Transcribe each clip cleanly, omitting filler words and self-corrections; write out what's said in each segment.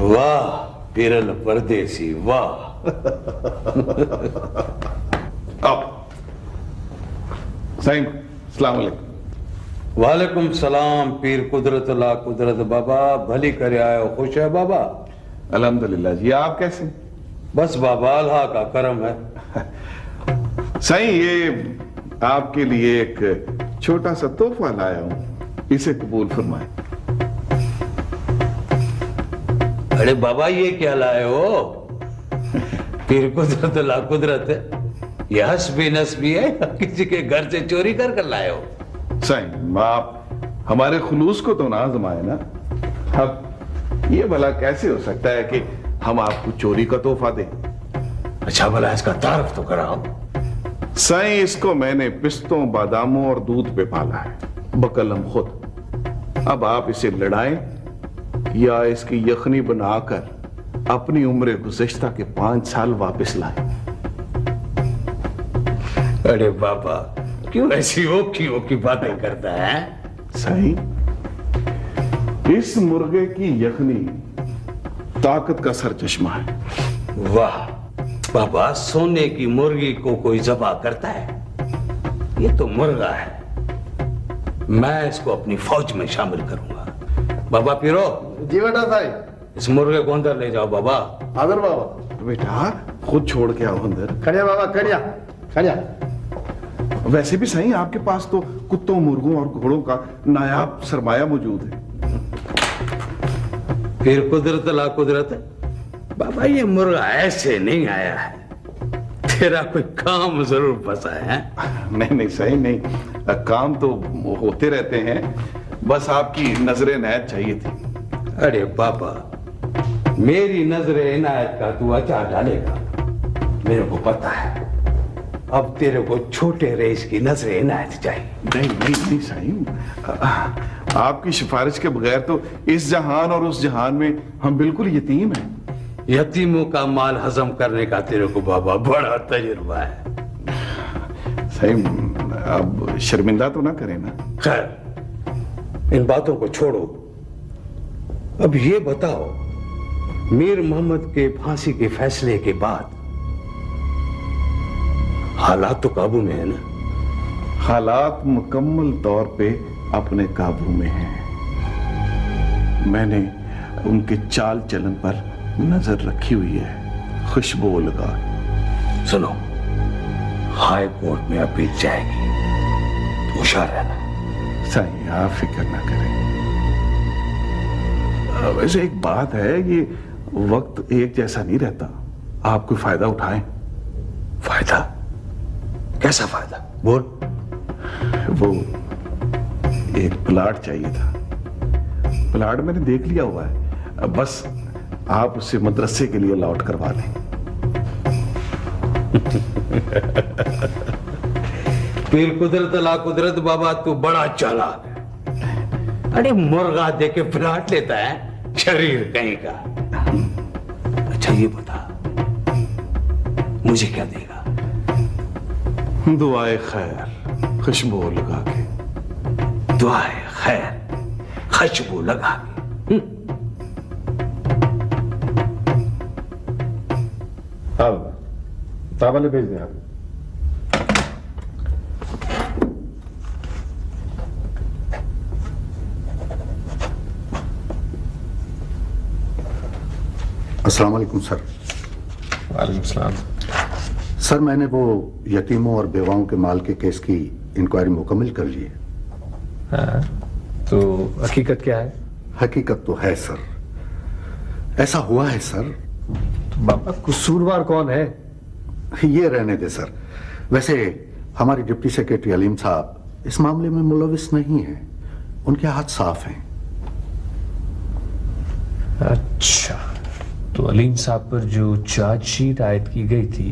वाह पिरल परदेसी वाह। अब सही अस्सलाम वालेकुम। वालेकुम सलाम पीर कुदरत ला कुदरत बाबा, भली करे आयो, खुश है बाबा? अल्हम्दुलिल्लाह जी, आप कैसे? बस बाबा अल्लाह का करम है। सही, ये आपके लिए एक छोटा सा तोहफा लाया हूं, इसे कबूल फरमाएं। अरे बाबा ये क्या लाए हो? पीर कुदरत ला कुदरत है, ये हस्बी नस्बी है, किसी के घर से चोरी कर कर लाए हो? सही, आप हमारे खुलूस को तो ना आजमाए ना। अब ये भला कैसे हो सकता है कि हम आपको चोरी का तोहफा दें? अच्छा भला इसका तारफ तो कराओ। सही, इसको मैंने पिस्तों, बादामों और दूध पे पाला है, बकलम खुद। अब आप इसे लड़ाएं या इसकी यखनी बनाकर अपनी उम्र गुज़श्ता के 5 साल वापस लाएं। अरे बाबा क्यों ऐसी ओखी बातें करता है? सही, इस मुर्गे की यखनी ताकत का सरचश्मा है। वाह बाबा, सोने की मुर्गी को कोई ज़बा करता है? ये तो मुर्गा है, मैं इसको अपनी फौज में शामिल करूंगा। बाबा पीरो। जी बेटा साहब। इस मुर्गे को अंदर ले जाओ बाबा। आदर बाबा। बेटा खुद छोड़ के आओ अंदर। खड़िया बाबा, खड़िया खड़िया। वैसे भी सही, आपके पास तो कुत्तों, मुर्गों और घोड़ों का नायाब सरमाया मौजूद है। फिर कुदरत ला कुदरत बाबा, ये मुर्गा ऐसे नहीं आया है, तेरा कोई काम जरूर फंसा है। नहीं नहीं सही नहीं, काम तो होते रहते हैं, बस आपकी नजर इनायत चाहिए थी। अरे बाबा, मेरी नजर इनायत का तू अचार डालेगा, मेरे को पता है। अब तेरे को छोटे रेस की नजर इनायत चाहिए। नहीं नहीं नहीं सही, आपकी सिफारिश के बगैर तो इस जहान और उस जहान में हम बिल्कुल यतीम हैं। यतीमों का माल हजम करने का तेरे को बाबा बड़ा तजुर्बा है। सही, अब शर्मिंदा तो ना करें ना। खैर, इन बातों को छोड़ो। अब ये बताओ, मीर मोहम्मद के फांसी के फैसले के बाद हालात तो काबू में है ना? हालात मुकम्मल तौर पे अपने काबू में हैं। मैंने उनके चाल चलन पर नजर रखी हुई है, खुशबू लगा। सुनो, हाई कोर्ट में अपील जाएगी, तो होशियार रहना। सही, आप फिक्र ना करें। वैसे एक बात है, ये वक्त एक जैसा नहीं रहता, आप कोई फायदा उठाएं। फायदा? कैसा फायदा? बोल। वो एक प्लाट चाहिए था, प्लाट मैंने देख लिया हुआ है, बस आप उसे मदरसे के लिए अलॉट करवा लें। पीर कुदरत ला कुदरत बाबा, तू बड़ा चालाक है। अरे मुर्गा दे के प्लाट लेता है, शरीर कहीं का। अच्छा ये बता, मुझे क्या देगा? दुआए खैर, खुशबू लगा के। दुआए खैर, खुशबू लगा के। अब ताबले भेज दें आप। अस्सलाम वालेकुम सर। वालेकुम सलाम। सर, मैंने वो यतीमों और बेवाओं के माल के केस की इंक्वायरी मुकम्मल कर ली है। हाँ, तो हकीकत क्या है? हकीकत तो है सर, ऐसा हुआ है सर। तो बाबा कसूरवार कौन है? ये रहने दे सर। वैसे हमारे डिप्टी सेक्रेटरी अलीम साहब इस मामले में मुलविस नहीं है, उनके हाथ साफ हैं। अच्छा, तो अलीम साहब पर जो चार्जशीट आयद की गई थी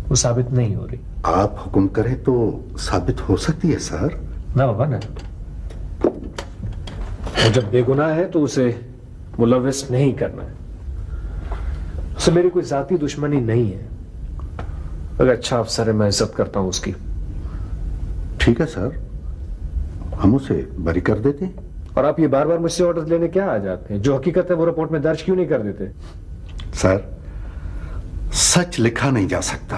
वो साबित नहीं हो रही? आप हुक्म करें तो साबित हो सकती है सर। ना बाबा ना, और जब बेगुनाह है तो उसे मुलविस नहीं करना है। उससे मेरी कोई जाती दुश्मनी नहीं है। अगर अच्छा अफसर है, मैं इज्जत करता हूं उसकी। ठीक है सर, हम उसे बरी कर देते हैं। और आप ये बार बार मुझसे ऑर्डर लेने क्या आ जाते हैं? जो हकीकत है वो रिपोर्ट में दर्ज क्यों नहीं कर देते? सर, सच लिखा नहीं जा सकता।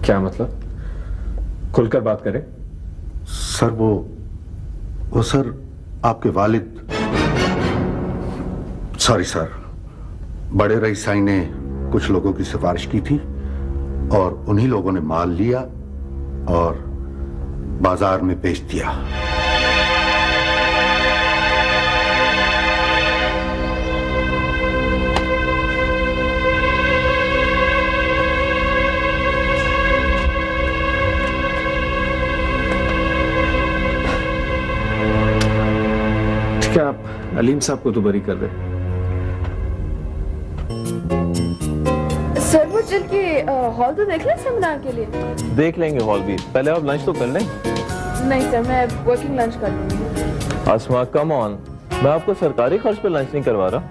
क्या मतलब? खुलकर बात करें। सर वो सर आपके वालिद, सॉरी सर, बड़े रईसाई ने कुछ लोगों की सिफारिश की थी और उन्हीं लोगों ने माल लिया और बाजार में बेच दिया। क्या आप अलीम साहब को तो बरी कर दे? सर वो चल के हॉल तो देख लें सेमिनार के लिए। देख लेंगे हॉल भी, पहले आप लंच तो कर लें। नहीं सर, मैं वर्किंग लंच कर लूंगी। आसमा कम ऑन, मैं आपको सरकारी खर्च पे लंच नहीं करवा रहा।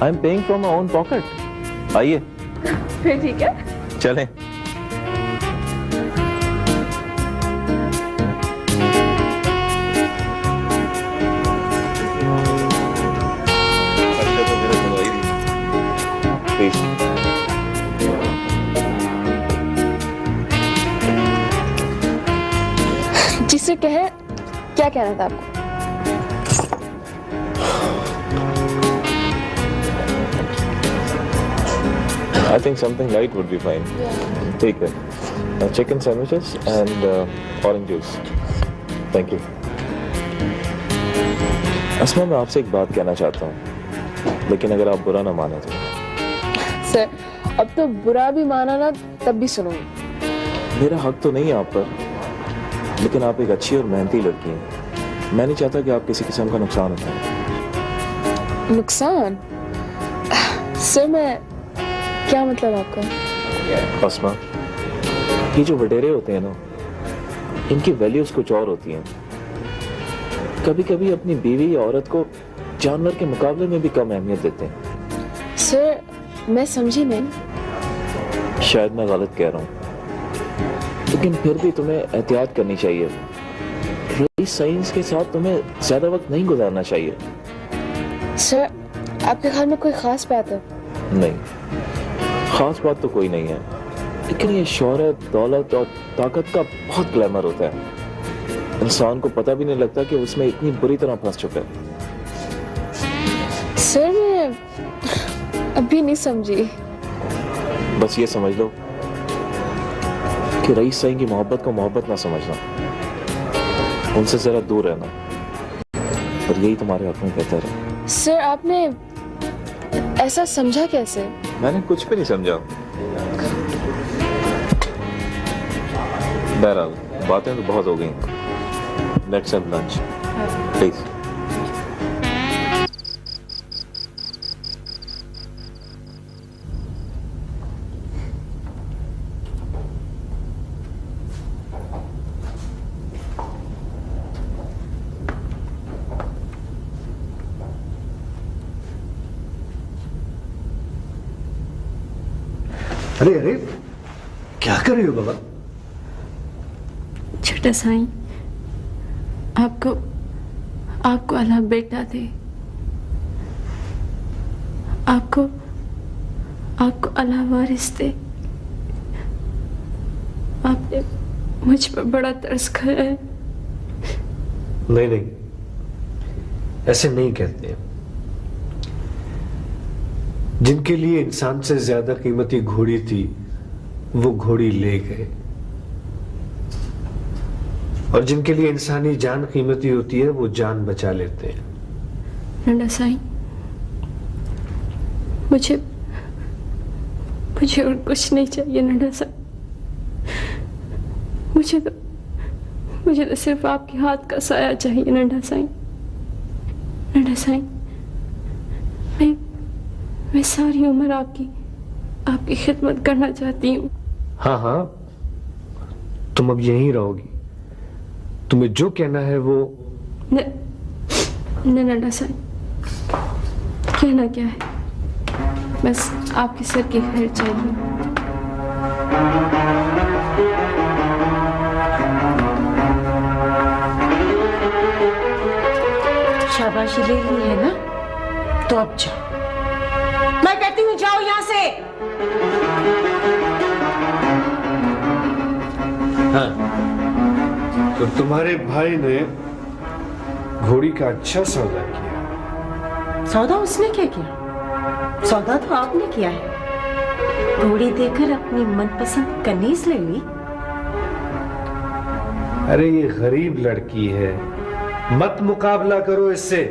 I am paying from my own pocket. आइए फिर ठीक है, चलें। जिसे कहे, क्या कहना था आपको? I think something light would be fine. Take it. Chicken sandwiches and orange juice. Thank you. अस्मा, मैं आपसे एक बात कहना चाहता हूँ, लेकिन अगर आप बुरा ना माने तो। सर, अब तो बुरा भी माना ना तब भी सुनूंगी। मेरा हक तो नहीं है आप पर, लेकिन आप एक अच्छी और मेहनती लड़की हैं। मैं नहीं चाहता कि आप किसी किस्म का नुकसान उठाएं। नुकसान? सर मैं, क्या मतलब आपका? अस्मा, ये जो वडेरे होते हैं ना, इनकी वैल्यूज कुछ और होती हैं। कभी कभी अपनी बीवी या औरत को जानवर के मुकाबले में भी कम अहमियत देते हैं। सर मैं समझी नहीं। शायद मैं गलत कह रहा हूँ, लेकिन फिर भी तुम्हें एहतियात करनी चाहिए। रईस साइंस के साथ तुम्हें ज्यादा वक्त नहीं गुजारना चाहिए। सर आपके ख्याल में कोई खास बात है? नहीं, खास बात तो कोई नहीं है, लेकिन ये शोहरत, दौलत और ताकत का बहुत ग्लैमर होता है। इंसान को पता भी नहीं लगता कि उसमें इतनी बुरी तरह फंस चुका है। सर मैं अभी नहीं समझी। बस ये समझ लो कि रईस साईं की मोहब्बत को मोहब्बत ना समझना, उनसे जरा दूर रहना, और यही तुम्हारे हक में बेहतर है। सर आपने ऐसा समझा कैसे? मैंने कुछ भी नहीं समझा। बहरहाल बातें तो बहुत हो गई। Let's have lunch please. अरे अरे, क्या कर रही हो बाबा? छोटा साईं, आपको अल्लाह बेटा दे। आपको अल्लाह वारिस दे। आपने मुझ पर बड़ा तरस खाया है। नहीं नहीं, ऐसे नहीं कहते हैं। जिनके लिए इंसान से ज्यादा कीमती घोड़ी थी, वो घोड़ी ले गए, और जिनके लिए इंसानी जान कीमती होती है, वो जान बचा लेते हैं। नंदा साईं, मुझे और कुछ नहीं चाहिए नंदा साईं। मुझे तो सिर्फ आपके हाथ का साया चाहिए नंदा साईं। नंदा साईं, मैं सारी उम्र आपकी खिदमत करना चाहती हूँ। हाँ हाँ, तुम अब यहीं रहोगी। तुम्हें जो कहना है वो। नंदा साईं, कहना क्या है, बस आपके सर की खैर चाहिए। शाबाशी ले ली है ना, तो अब जाओ। मैं कहती हूँ जाओ यहाँ से। हाँ, तो तुम्हारे भाई ने घोड़ी का अच्छा सौदा किया। सौदा उसने क्या किया? सौदा तो आपने किया है। घोड़ी देकर अपनी मनपसंद कनीज ले ली। अरे ये गरीब लड़की है, मत मुकाबला करो इससे।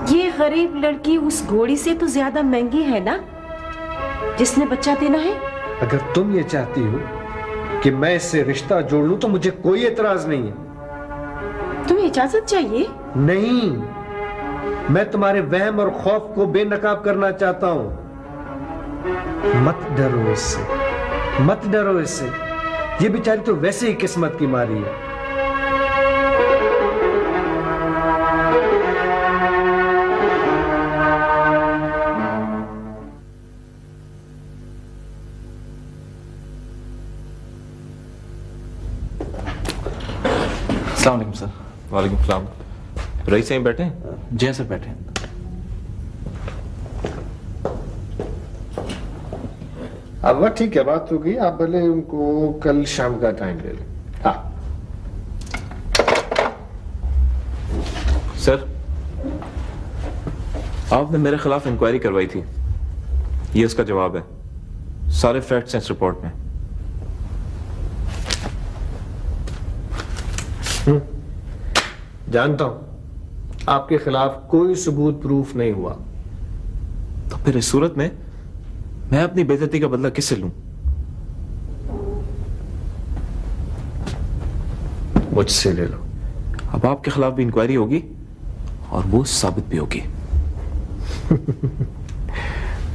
ये गरीब लड़की उस घोड़ी से तो ज्यादा महंगी है ना, जिसने बच्चा देना है। अगर तुम ये चाहती हो कि मैं इससे रिश्ता जोड़ लूं तो मुझे कोई एतराज नहीं है। तुम्हें इजाजत चाहिए? नहीं, मैं तुम्हारे वहम और खौफ को बेनकाब करना चाहता हूं। मत डरो इससे, मत डरो इससे। ये बेचारी तो वैसे ही किस्मत की मारी है। अस्सलाम वालेकुम सर। वालेकुम सलाम। रईस यहीं बैठे हैं? जी सर, बैठे। अब वह ठीक है, बात हो गई। आप भले उनको कल शाम का टाइम ले लें। हाँ सर, आपने मेरे खिलाफ इंक्वायरी करवाई थी, ये इसका जवाब है। सारे फैक्ट्स हैं इस रिपोर्ट में। जानता हूं आपके खिलाफ कोई सबूत प्रूफ नहीं हुआ। तो फिर इस सूरत में मैं अपनी बेइज्जती का बदला किससे लूं? मुझसे ले लो। अब आपके खिलाफ भी इंक्वायरी होगी और वो साबित भी होगी।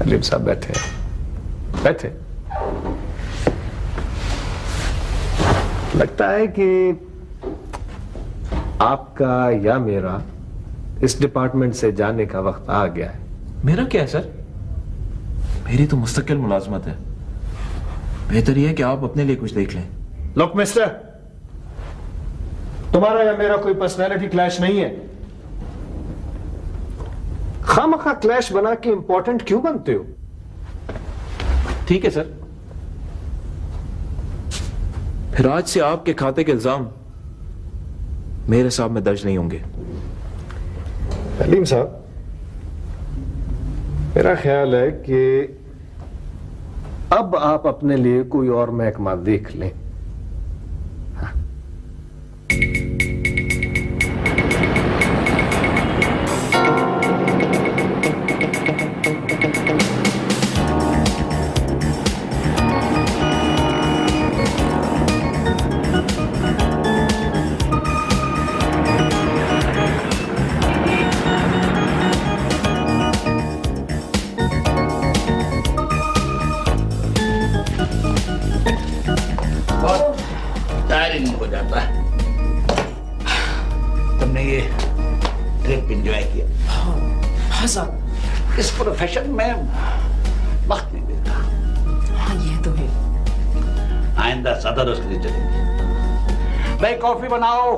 अलीम साहब बैठे बैठे। लगता है कि आपका या मेरा इस डिपार्टमेंट से जाने का वक्त आ गया है। मेरा क्या है सर? मेरी तो मुस्तकिल मुलाजमत है। बेहतर यह है कि आप अपने लिए कुछ देख लें। लुक मिस्टर, तुम्हारा या मेरा कोई पर्सनैलिटी क्लैश नहीं है। खामखा क्लैश बना के इंपॉर्टेंट क्यों बनते हो? ठीक है सर, फिर आज से आपके खाते के इल्जाम मेरे साहब में दर्ज नहीं होंगे। अलीम साहब, मेरा ख्याल है कि अब आप अपने लिए कोई और महकमा देख लें। हो जाता है। तुमने ये ट्रिप एंजॉय किया? हाँ साहब, इस प्रोफेशन में वक्त नहीं देता। हाँ ये तो है। आइंदा सदर उसके लिए चलेंगे। भाई कॉफी बनाओ।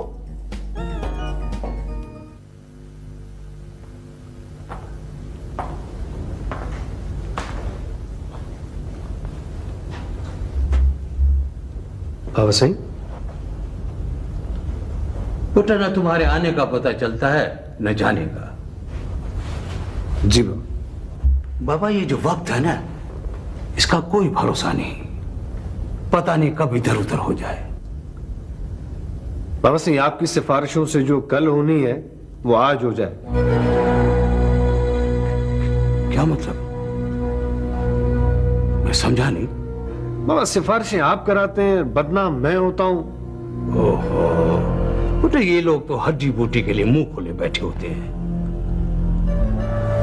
बाबा सिंह, बेटा, न तुम्हारे आने का पता चलता है न जाने का। जी बाबा। बाबा, ये जो वक्त है ना, इसका कोई भरोसा नहीं। पता नहीं कब इधर उधर हो जाए। बाबा सिंह, आपकी सिफारिशों से जो कल होनी है वो आज हो जाए। क्या मतलब? मैं समझा नहीं। बाबा, सिफारिशें आप कराते हैं, बदनाम मैं होता हूं। ओहो बेटा, ये लोग तो हड्डी बूटी के लिए मुंह खोले बैठे होते हैं।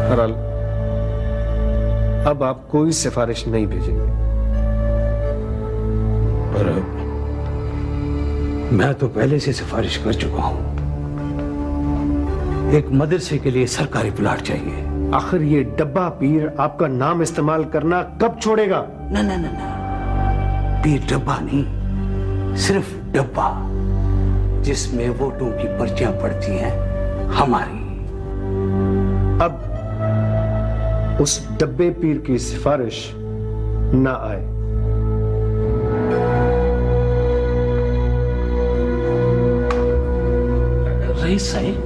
बहरहाल, अब आप कोई सिफारिश नहीं भेजेंगे। पर मैं तो पहले से सिफारिश कर चुका हूं। एक मदरसे के लिए सरकारी प्लाट चाहिए। आखिर ये डब्बा पीर आपका नाम इस्तेमाल करना कब छोड़ेगा? ना ना ना ना, पीर डब्बा नहीं, सिर्फ डब्बा जिसमें वोटों की पर्चियां पड़ती हैं हमारी। अब उस डब्बे पीर की सिफारिश ना आए। रईस साहब,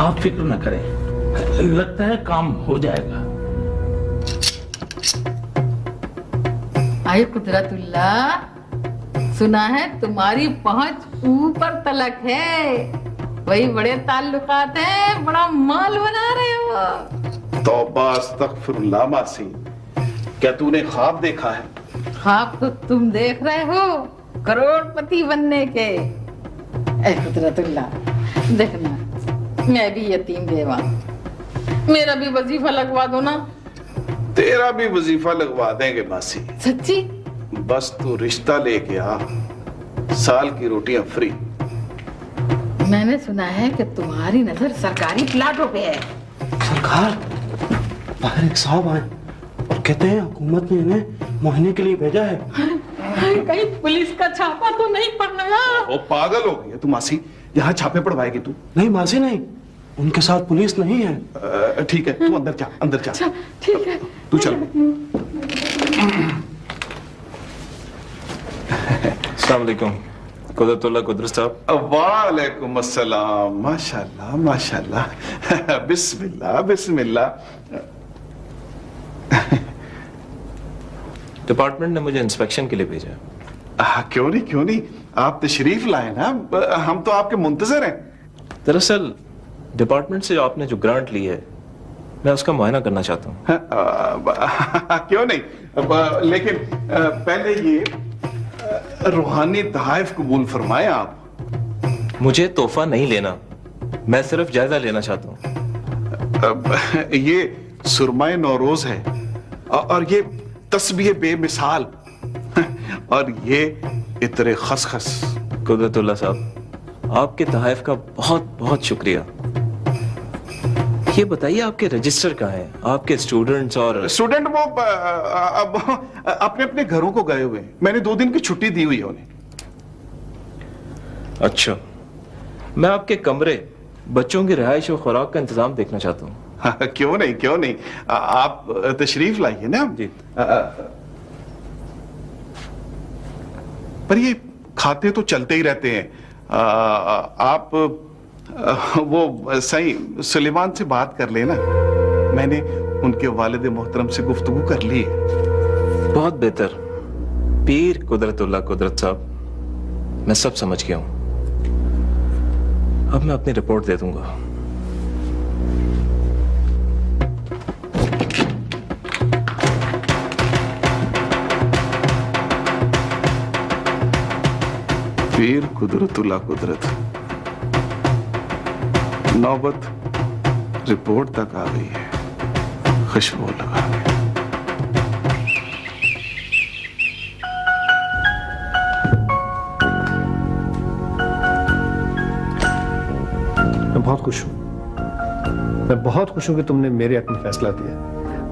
आप फिक्र न करें, लगता है काम हो जाएगा। आई कुदरतुल्ला, सुना है तुम्हारी पहुंच ऊपर तलक है, वही बड़े ताल्लुकात हैं, बड़ा माल बना रहे हो। तौबा अस्तगफिरुल्लाह मासी, क्या तूने ख्वाब देखा है? ख्वाब तो तुम देख रहे हो करोड़पति बनने के। ऐ कुदरतुल्ला, देखना मैं भी यतीम बेवा, मेरा भी वजीफा लगवा दो ना। तेरा भी वजीफा लगवा देंगे मासी। सच्ची? बस तू रिश्ता लेके आ, साल की रोटियां फ्री। मैंने सुना है कि तुम्हारी नजर सरकारी प्लाटों पे है। सरकार, बाहर एक साहब आए और कहते हैं हुकूमत ने इन्हें महीने के लिए भेजा है। कहीं पुलिस का छापा तो नहीं पड़ना? ओ पागल हो गई है तू मासी, यहाँ छापे पड़वाएगी तू? नहीं मासी नहीं, उनके साथ पुलिस नहीं है। ठीक है, तू अंदर जा, अंदर जा। ठीक है, तू चल। अस्सलाम वालेकुम कुदरतुल्लाह कुदरत साहब। वालेकुम अस्सलाम, माशाल्लाह माशाल्लाह, बिस्मिल्लाह बिस्मिल्लाह। डिपार्टमेंट ने मुझे इंस्पेक्शन के लिए भेजा। क्यों नहीं क्यों नहीं, आप तशरीफ लाए ना, हम तो आपके मुंतजर हैं। दरअसल डिपार्टमेंट से आपने जो ग्रांट ली है, मैं उसका मुआयना करना चाहता हूँ। क्यों नहीं, लेकिन पहले ये रूहानी तोहफे कबूल फरमाए आप। मुझे तोहफा नहीं लेना, मैं सिर्फ जायजा लेना चाहता हूँ। ये सुरमाए नौरोज है और ये तस्बीह बेमिसाल और ये इतरे खसखस। कुदरतुल्लाह साहब, आपके तोहफे का बहुत बहुत शुक्रिया। ये बताइए आपके रजिस्टर कहाँ हैं? आपके स्टूडेंट्स और स्टूडेंट वो अब अपने अपने घरों को गए हुए हैं। मैंने 2 दिन की छुट्टी दी हुई है उन्हें। अच्छा, मैं आपके कमरे, बच्चों की रिहाइश और खुराक का इंतजाम देखना चाहता हूँ। क्यों नहीं क्यों नहीं, आप तशरीफ लाइए ना जी। पर ये खाते तो चलते ही रहते हैं। आप वो सही सुलेमान से बात कर लेना, मैंने उनके वालिद मोहतरम से गुफ्तगू कर ली है। बहुत बेहतर पीर कुदरतुल्लाह कुदरत साहब, मैं सब समझ गया हूं। अब मैं अपनी रिपोर्ट दे दूंगा। पीर कुदरतुल्लाह कुदरत, नौबत रिपोर्ट तक आ गई है, खुशबू लगा गई। मैं बहुत खुश हूं, मैं बहुत खुश हूं कि तुमने मेरे हक में फैसला दिया।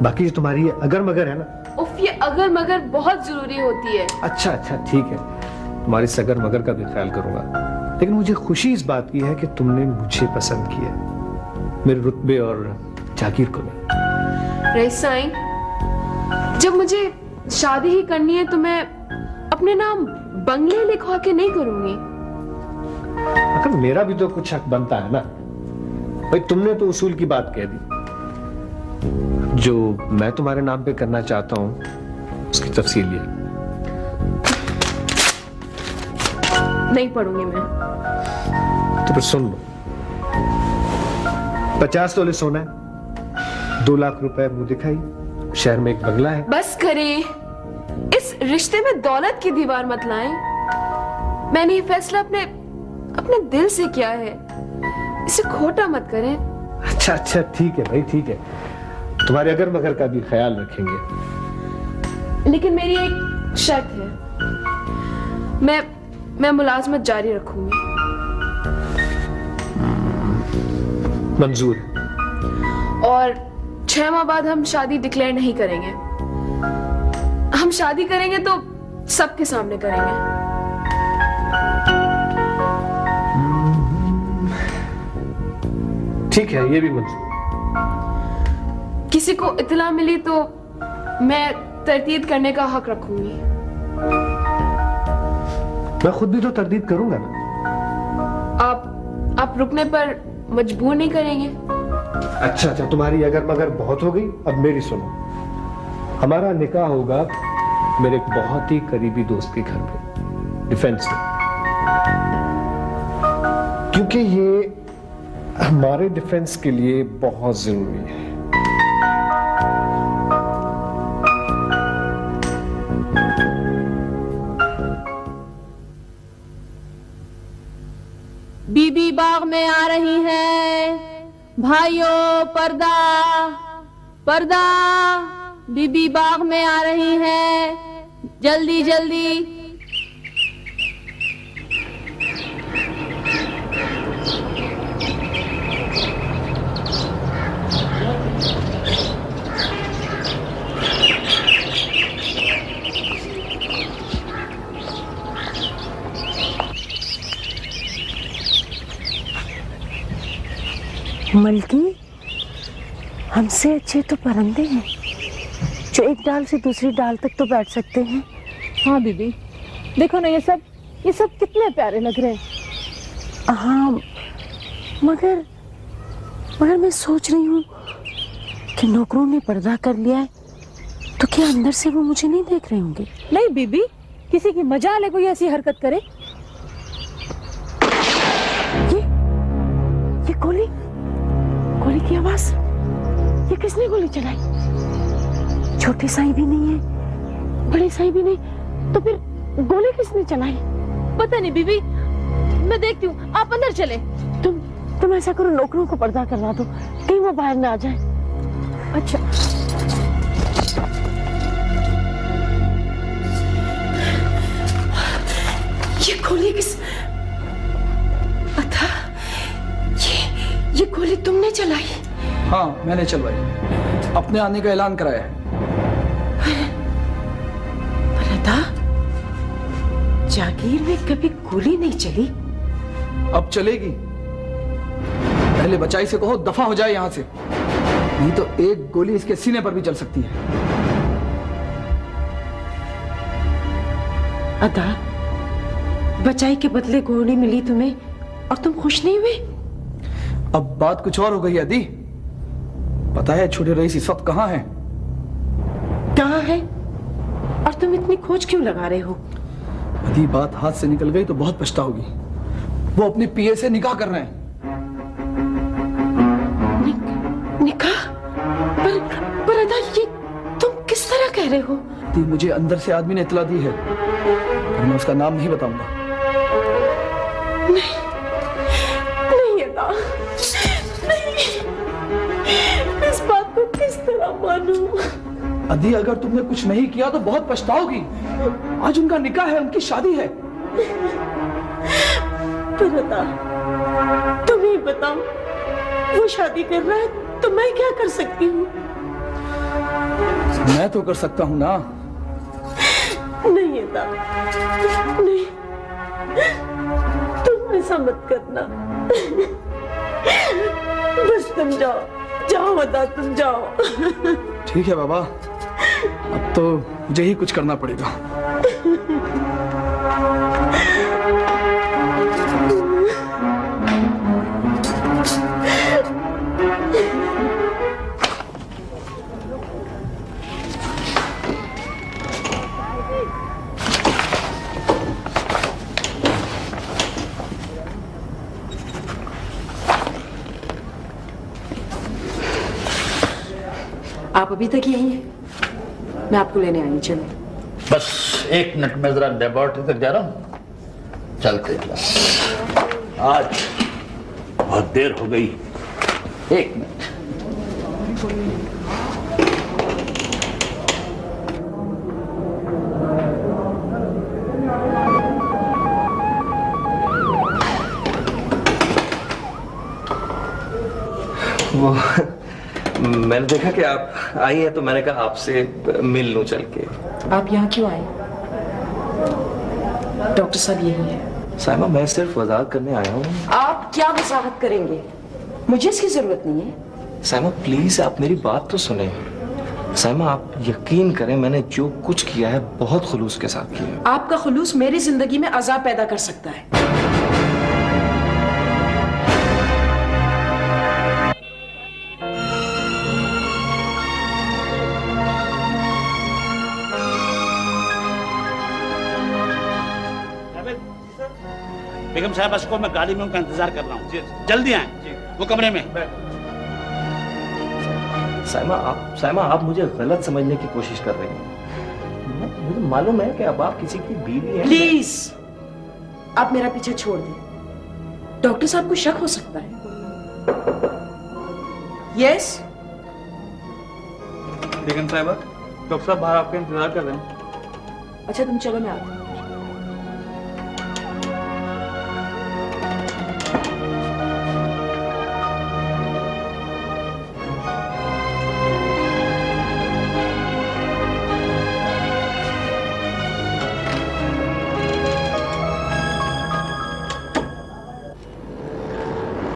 बाकी जो तुम्हारी ये अगर मगर है ना, उफ, ये अगर मगर बहुत जरूरी होती है। अच्छा अच्छा ठीक है, तुम्हारी सगर मगर का भी ख्याल करूंगा। लेकिन मुझे खुशी इस बात की है कि तुमने मुझे पसंद किया, मेरे रुतबे और जागीर को नहीं। रईस साईं, जब मुझे शादी ही करनी है तो मैं अपने नाम बंगले लिखवा के नहीं करूंगी। अगर मेरा भी तो कुछ हक बनता है ना भाई। तुमने तो उसूल की बात कह दी, जो मैं तुम्हारे नाम पे करना चाहता हूं उसकी तफसील ये। नहीं पढ़ूंगी मैं। तो फिर सुन लो, 50 तोले सोना है, 2 लाख रुपए मुंह दिखाई, शहर में एक बंगला है। बस करें, इस रिश्ते में दौलत की दीवार मत लाएं। मैंने ये फैसला अपने दिल से किया है, इसे खोटा मत करें। अच्छा अच्छा ठीक है भाई, ठीक है, तुम्हारे अगर मगर का भी ख्याल रखेंगे। लेकिन मेरी एक शर्त है, मैं मुलाजमत जारी रखूंगी। मंजूर। और 6 माह बाद हम शादी डिक्लेयर नहीं करेंगे। हम शादी करेंगे तो सबके सामने करेंगे। ठीक है, ये भी मंजूर। किसी को इत्तला मिली तो मैं तरदीद करने का हक रखूंगी। मैं खुद भी तो तरदीद करूंगा ना। आप रुकने पर मजबूर नहीं करेंगे? अच्छा, तुम्हारी अगर मगर बहुत हो गई। अब मेरी सुनो, हमारा निकाह होगा मेरे एक बहुत ही करीबी दोस्त के घर पे, डिफेंस में, क्योंकि ये हमारे डिफेंस के लिए बहुत जरूरी है। बीबी बाग में आ रही है, भाइयों पर्दा पर्दा, बीबी बाग में आ रही है, जल्दी जल्दी। मलकी, हमसे अच्छे तो परिंदे हैं जो एक डाल से दूसरी डाल तक तो बैठ सकते हैं। हाँ बीबी, देखो ना, ये सब कितने प्यारे लग रहे हैं। हाँ, मगर मैं सोच रही हूँ कि नौकरों ने पर्दा कर लिया है तो क्या अंदर से वो मुझे नहीं देख रहे होंगे? नहीं बीबी, किसी की मजाल है कोई ऐसी हरकत करे। ये गोली की आवाज, ये किसने गोली चलाई? छोटे साईं भी नहीं है, बड़े साईं भी नहीं, तो फिर गोली किसने चलाई? पता नहीं बीबी, मैं देखती हूँ, आप अंदर चले। तुम ऐसा करो, नौकरों को पर्दा करवा दो, कहीं वो बाहर ना आ जाए। अच्छा। ये गोली किस? अथा, ये गोली तुमने चलाई? हाँ, मैंने चलवाई, अपने आने का ऐलान कराया है। जागीर में कभी गोली नहीं चली, अब चलेगी। पहले बचाई से कहो दफा हो जाए यहां से, नहीं तो एक गोली इसके सीने पर भी चल सकती है। अदा, बचाई के बदले गोली मिली तुम्हें और तुम खुश नहीं हुए? अब बात कुछ और हो गई अदी। पता है छोटे रईस इस वक्त कहाँ है? कहाँ है? और तुम इतनी खोज क्यों लगा रहे हो? अदी, बात हाथ से निकल गई तो बहुत पछताओगी। वो अपनी पीए से निकाह कर रहे हैं। निकाह? पर अदा, ये तुम किस तरह कह रहे हो? अदी, मुझे अंदर से आदमी ने इतला दी है, पर मैं उसका नाम नहीं बताऊंगा। नहीं अदा, नहीं, इस बात को किस तरह मानूं? अदी, अगर तुमने कुछ नहीं किया तो बहुत पछताओगी। आज उनका निकाह है, उनकी शादी है। पर अदा, तुम ही बताओ, वो शादी कर रहा है तो मैं क्या कर सकती हूँ? मैं तो कर सकता हूँ ना। नहीं अदा, नहीं, तुम ऐसा मत करना। बस तुम जाओ अदा, तुम जाओ। ठीक है बाबा, अब तो मुझे ही कुछ करना पड़ेगा। आप अभी तक यहीं हैं? मैं आपको लेने आई। चलो बस 1 मिनट में जरा लेबोरेटरी तक जा रहा हूँ, चलते आज बहुत देर हो गई। 1 मिनट। वो मैंने देखा कि आप आई हैं तो मैंने कहा आपसे मिल लूं चल के। आप यहाँ क्यों आए? डॉक्टर साहब यही है। साइमा, मैं सिर्फ वजाहत करने आया हूँ। आप क्या वजाहत करेंगे? मुझे इसकी जरूरत नहीं है। साइमा प्लीज आप मेरी बात तो सुने। साइमा आप यकीन करें, मैंने जो कुछ किया है बहुत खुलूस के साथ किया है। आपका खुलूस मेरी जिंदगी में अजाब पैदा कर सकता है। बेगम साहब को मैं गाड़ी में उनका इंतजार कर रहा हूँ, जल्दी आए वो कमरे में। साइमा आप मुझे गलत समझने की कोशिश कर रही हैं। मुझे मालूम है कि अब आप किसी की बीवी हैं। प्लीज आप मेरा पीछे छोड़ दें। डॉक्टर साहब को शक हो सकता है। यस बेगम साहब, डॉक्टर साहब बाहर आपका इंतजार कर रहे हैं। अच्छा तुम चलो, मैं आती हूँ।